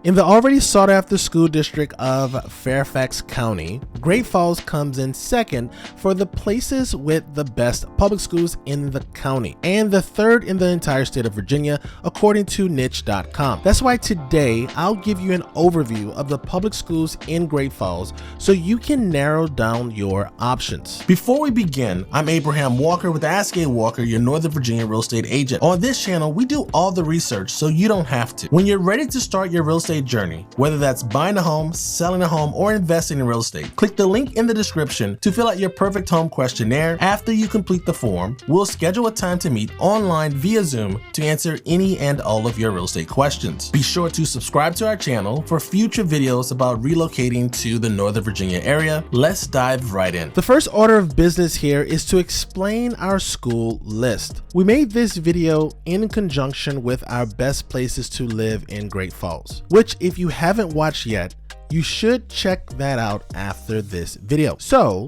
In the already sought after school district of Fairfax County, Great Falls comes in second for the places with the best public schools in the county, and the third in the entire state of Virginia, according to niche.com. That's why today I'll give you an overview of the public schools in Great Falls so you can narrow down your options. Before we begin, I'm Abraham Walker with Ask A Walker, your Northern Virginia real estate agent. On this channel, we do all the research so you don't have to. When you're ready to start your real estate journey, whether that's buying a home, selling a home, or investing in real estate, click the link in the description to fill out your perfect home questionnaire. After you complete the form, we'll schedule a time to meet online via Zoom to answer any and all of your real estate questions. Be sure to subscribe to our channel for future videos about relocating to the Northern Virginia area. Let's dive right in. The first order of business here is to explain our school list. We made this video in conjunction with our best places to live in Great Falls, which if you haven't watched yet, you should check that out after this video. So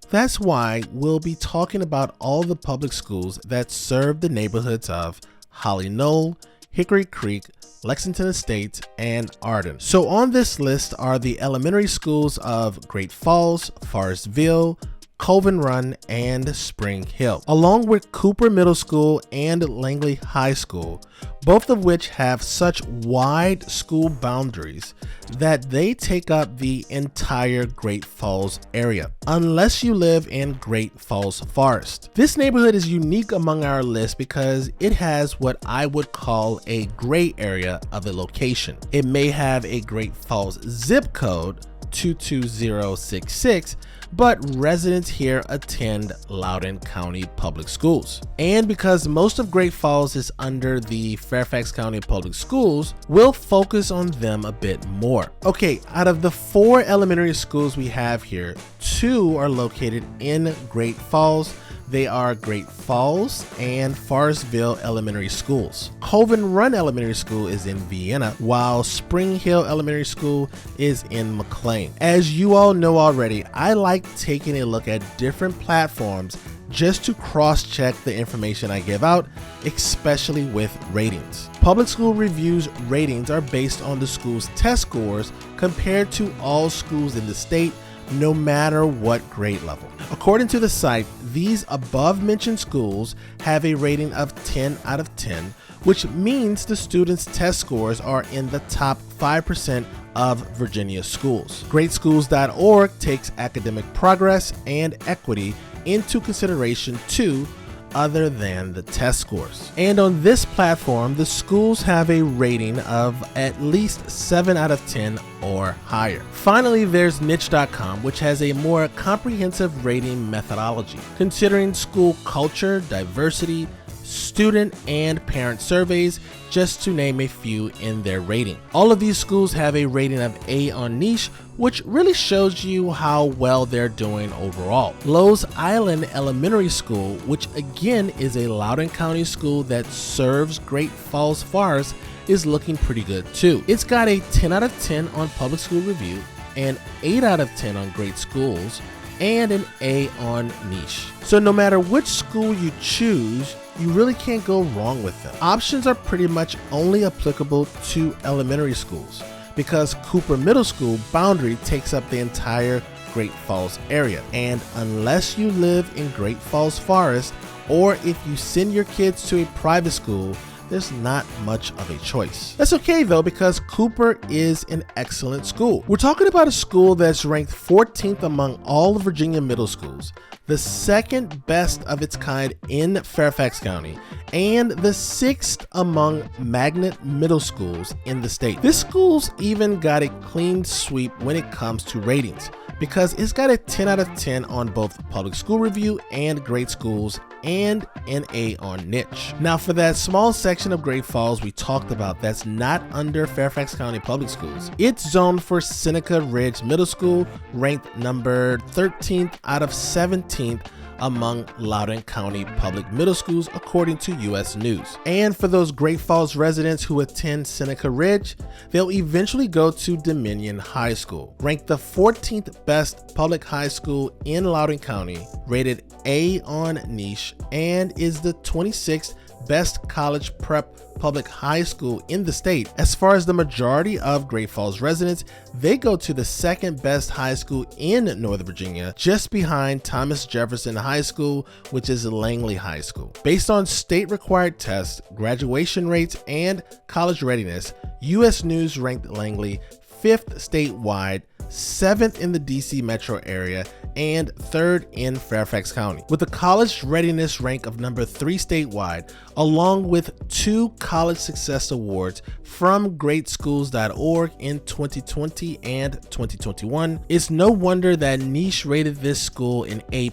that's why we'll be talking about all the public schools that serve the neighborhoods of Holly Knoll, Hickory Creek, Lexington Estates, and Arden. So on this list are the elementary schools of Great Falls, Forestville, Colvin Run, and Spring Hill, along with Cooper Middle School and Langley High School, both of which have such wide school boundaries that they take up the entire Great Falls area, unless you live in Great Falls Forest. This neighborhood is unique among our list because it has what I would call a gray area of a location. It may have a Great Falls zip code 22066, but residents here attend Loudoun County Public Schools. And because most of Great Falls is under the Fairfax County Public Schools, we'll focus on them a bit more. Okay, out of the 4 elementary schools we have here, 2 are located in Great Falls. They are Great Falls and Forestville Elementary Schools. Colvin Run Elementary School is in Vienna, while Spring Hill Elementary School is in McLean. As you all know already, I like taking a look at different platforms just to cross-check the information I give out, especially with ratings. Public school reviews ratings are based on the school's test scores compared to all schools in the state, no matter what grade level. According to the site, these above mentioned schools have a rating of 10 out of 10, which means the students' test scores are in the top 5% of Virginia schools. Greatschools.org takes academic progress and equity into consideration too, other than the test scores. And on this platform, the schools have a rating of at least 7 out of 10 or higher. Finally, there's niche.com, which has a more comprehensive rating methodology, considering school culture, diversity, student and parent surveys, just to name a few in their rating. All of these schools have a rating of A on niche, which really shows you how well they're doing overall. Lowe's Island Elementary School, which again is a Loudoun County school that serves Great Falls Forest, is looking pretty good too. It's got a 10 out of 10 on Public School Review, an 8 out of 10 on Great Schools, and an A on niche. So no matter which school you choose, you really can't go wrong with them. Options are pretty much only applicable to elementary schools because Cooper Middle School boundary takes up the entire Great Falls area. And unless you live in Great Falls Forest, or if you send your kids to a private school, there's not much of a choice. That's okay though, because Cooper is an excellent school. We're talking about a school that's ranked 14th among all of Virginia middle schools, the second best of its kind in Fairfax County, and the 6th among magnet middle schools in the state. This school's even got a clean sweep when it comes to ratings, because it's got a 10 out of 10 on both Public School Review and Great Schools, and an A on niche. Now for that small section of Great Falls we talked about that's not under Fairfax County Public Schools, it's zoned for Seneca Ridge Middle School, ranked number 13th out of 17th among Loudoun County Public Middle Schools, according to US News. And for those Great Falls residents who attend Seneca Ridge, they'll eventually go to Dominion High School, ranked the 14th best public high school in Loudoun County, rated A on niche, and is the 26th best college prep public high school in the state. As far as the majority of Great Falls residents, they go to the second best high school in Northern Virginia, just behind Thomas Jefferson High School, which is Langley High School. Based on state required tests, graduation rates, and college readiness, U.S. News ranked Langley 5th statewide, 7th in the DC metro area, and 3rd in Fairfax County, with a college readiness rank of number 3 statewide, along with 2 college success awards from greatschools.org in 2020 and 2021. It's no wonder that Niche rated this school an A+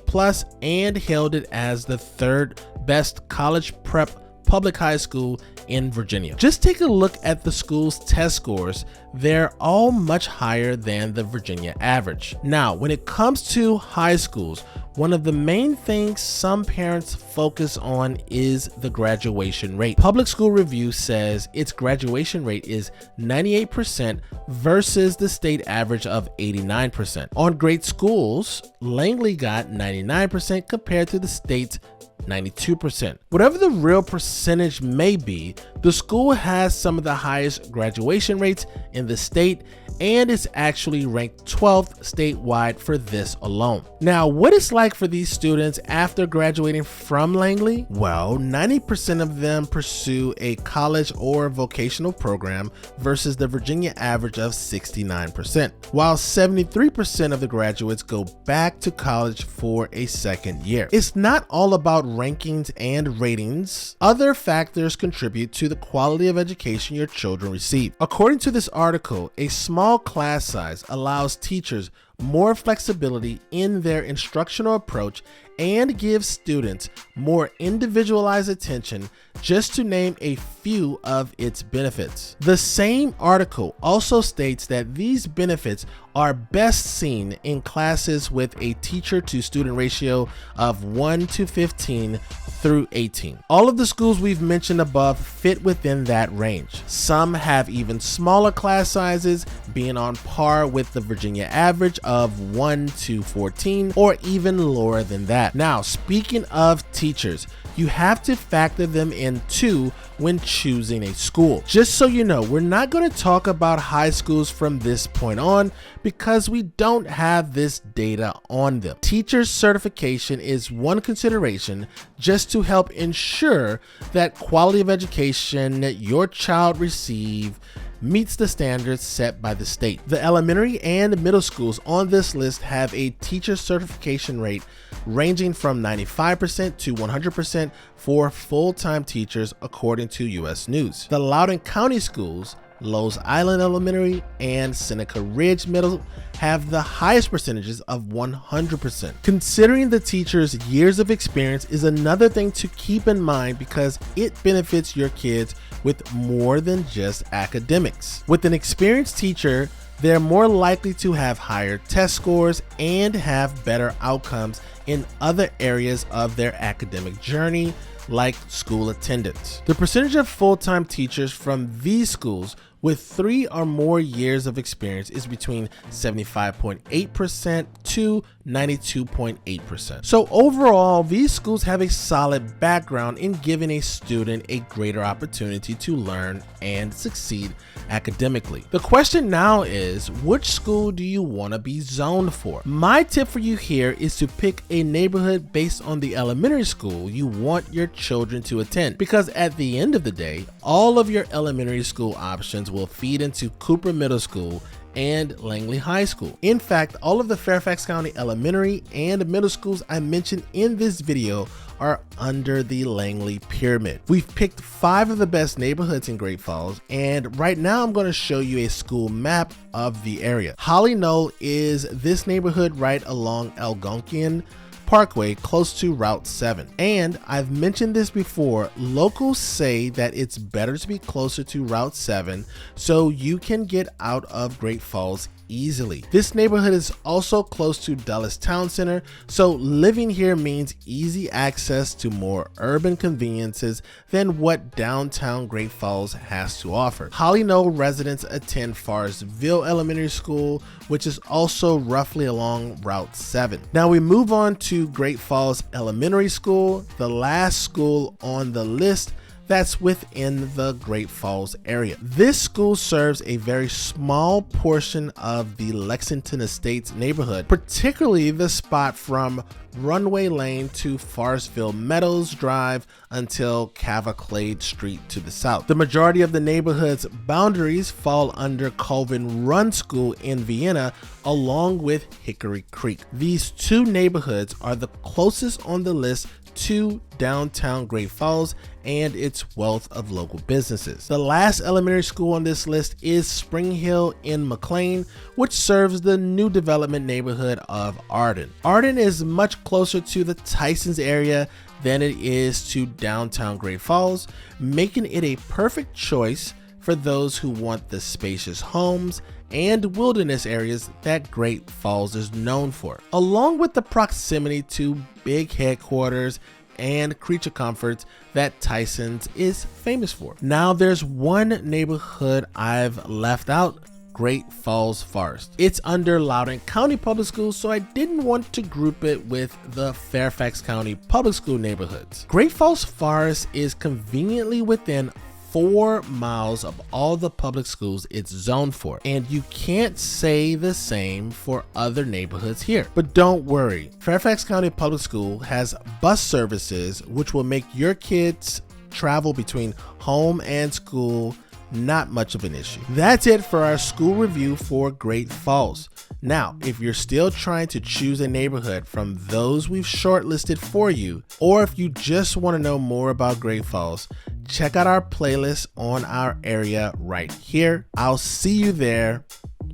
and hailed it as the 3rd best college prep public high school in Virginia. Just take a look at the school's test scores. They're all much higher than the Virginia average. Now, when it comes to high schools, one of the main things some parents focus on is the graduation rate. Public School Review says its graduation rate is 98% versus the state average of 89%. On great schools, Langley got 99% compared to the state's 92%. Whatever the real percentage may be, the school has some of the highest graduation rates in the state and is actually ranked 12th statewide for this alone. Now, what it's like for these students after graduating from Langley? Well, 90% of them pursue a college or vocational program versus the Virginia average of 69%, while 73% of the graduates go back to college for a second year. It's not all about rankings and ratings. Other factors contribute to the quality of education your children receive. According to this article, a small class size allows teachers more flexibility in their instructional approach and gives students more individualized attention, just to name a few of its benefits. The same article also states that these benefits are best seen in classes with a teacher to student ratio of 1 to 15 through 18. All of the schools we've mentioned above fit within that range. Some have even smaller class sizes, being on par with the Virginia average of 1 to 14, or even lower than that. Now, speaking of teachers, you have to factor them in too when choosing a school. Just so you know, we're not going to talk about high schools from this point on because we don't have this data on them. Teacher certification is one consideration just to help ensure that quality of education that your child receives meets the standards set by the state. The elementary and middle schools on this list have a teacher certification rate ranging from 95% to 100% for full-time teachers, according to U.S. News. The Loudoun County schools, Lowe's Island Elementary and Seneca Ridge Middle, have the highest percentages of 100%. Considering the teacher's years of experience is another thing to keep in mind because it benefits your kids with more than just academics. With an experienced teacher, they're more likely to have higher test scores and have better outcomes in other areas of their academic journey, like school attendance. The percentage of full-time teachers from these schools with 3 or more years of experience is between 75.8% to 92.8%. So overall, these schools have a solid background in giving a student a greater opportunity to learn and succeed academically. The question now is, which school do you want to be zoned for? My tip for you here is to pick a neighborhood based on the elementary school you want your children to attend, because at the end of the day, all of your elementary school options will feed into Cooper Middle School and Langley High School. In fact, all of the Fairfax County elementary and middle schools I mentioned in this video are under the Langley pyramid. We've picked 5 of the best neighborhoods in Great Falls, and right now I'm going to show you a school map of the area. Holly Knoll is this neighborhood right along Algonquian Parkway, close to Route 7. And I've mentioned this before, locals say that it's better to be closer to Route 7 so you can get out of Great Falls easily. This neighborhood is also close to Dulles Town Center, so living here means easy access to more urban conveniences than what downtown Great Falls has to offer. Holly Knoll residents attend Forestville Elementary School, which is also roughly along Route 7. Now we move on to to Great Falls Elementary School, the last school on the list that's within the Great Falls area. This school serves a very small portion of the Lexington Estates neighborhood, particularly the spot from Runway Lane to Forestville Meadows Drive until Cavaclade Street to the south. The majority of the neighborhood's boundaries fall under Colvin Run School in Vienna, along with Hickory Creek. These two neighborhoods are the closest on the list to downtown Great Falls and its wealth of local businesses. The last elementary school on this list is Spring Hill in McLean, which serves the new development neighborhood of Arden. Arden is much closer to the Tysons area than it is to downtown Great Falls, making it a perfect choice for those who want the spacious homes and wilderness areas that Great Falls is known for, along with the proximity to big headquarters and creature comforts that Tysons is famous for. Now there's one neighborhood I've left out, Great Falls Forest. It's under Loudoun County Public Schools, so I didn't want to group it with the Fairfax County Public School neighborhoods. Great Falls Forest is conveniently within 4 miles of all the public schools it's zoned for, and you can't say the same for other neighborhoods here. But don't worry, Fairfax County Public School has bus services which will make your kids travel between home and school not much of an issue. That's it for our school review for Great Falls. Now, if you're still trying to choose a neighborhood from those we've shortlisted for you, or if you just want to know more about Great Falls, check out our playlist on our area right here. I'll see you there.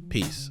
Peace.